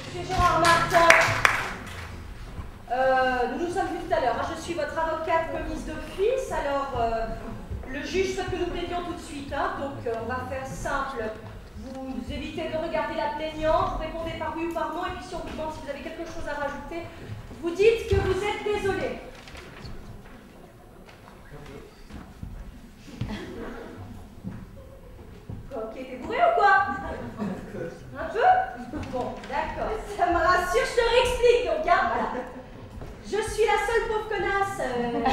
Monsieur Gérard Martin, nous nous sommes vus tout à l'heure. Je suis votre avocate commise d'office. Alors, le juge souhaite que nous plaidions tout de suite. Donc, on va faire simple. Vous évitez de regarder la plaignante, vous répondez par oui ou par non, et puis si on vous demande si vous avez quelque chose à rajouter, vous dites que vous êtes désolé. Ok, t'es bourré ou quoi? Un peu? Bon, d'accord, ça me rassure, je te réexplique donc, voilà. Je suis la seule pauvre connasse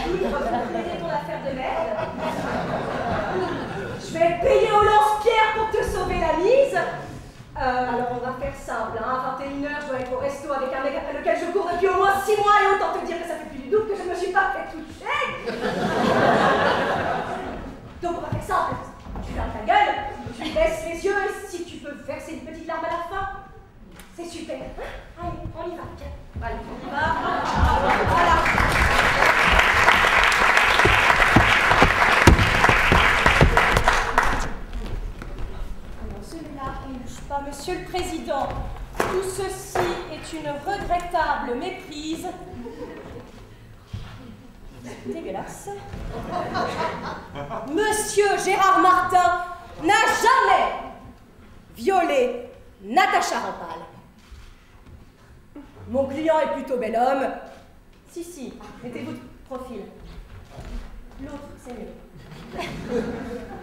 libre pour plaider ton affaire de merde. Je vais payer au lance-pierre pour te sauver la mise. Alors on va faire simple, à 21h je dois être au resto avec un mec après lequel je cours depuis au moins 6 mois et autant te dire que ça fait plus du double que je ne me suis pas fait toucher. Donc on va faire simple, tu fermes ta gueule, tu baisses les yeux et si tu peux verser une petite larme à la fin, c'est super. Allez, on y va. Allez, on y va. Voilà. Pas, Monsieur le Président, tout ceci est une regrettable méprise. Dégueulasse. Monsieur Gérard Martin n'a jamais violé Natacha Rampal. Mon client est plutôt bel homme. Si, mettez-vous de profil. L'autre, c'est mieux.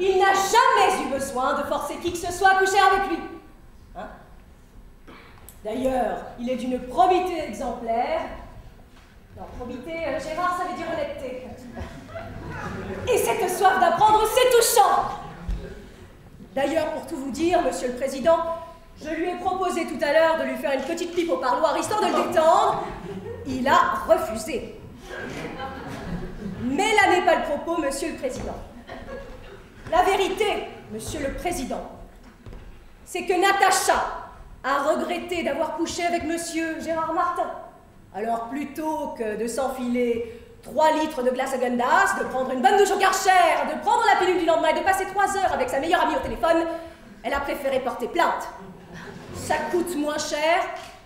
Il n'a jamais eu besoin de forcer qui que ce soit à coucher avec lui. D'ailleurs, il est d'une probité exemplaire. Non, probité, Gérard, ça veut dire honnêteté. Et cette soif d'apprendre, c'est touchant. D'ailleurs, pour tout vous dire, Monsieur le Président, je lui ai proposé tout à l'heure de lui faire une petite pipe au parloir, histoire de le détendre. Il a refusé. Mais là n'est pas le propos, Monsieur le Président. La vérité, Monsieur le Président, c'est que Natacha a regretté d'avoir couché avec Monsieur Gérard Martin. Alors plutôt que de s'enfiler 3 litres de glace à Gundas, de prendre une bonne douche au Karcher, de prendre la pilule du lendemain et de passer 3 heures avec sa meilleure amie au téléphone, elle a préféré porter plainte. Ça coûte moins cher,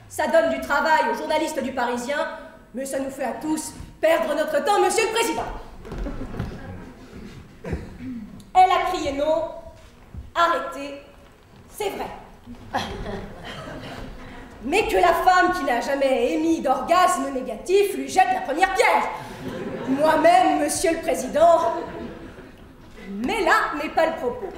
ça donne du travail aux journalistes du Parisien, mais ça nous fait à tous perdre notre temps, Monsieur le Président. Elle a crié non, arrêtez, c'est vrai. Mais que la femme qui n'a jamais émis d'orgasme négatif lui jette la première pierre. Moi-même, Monsieur le Président. Mais là n'est pas le propos.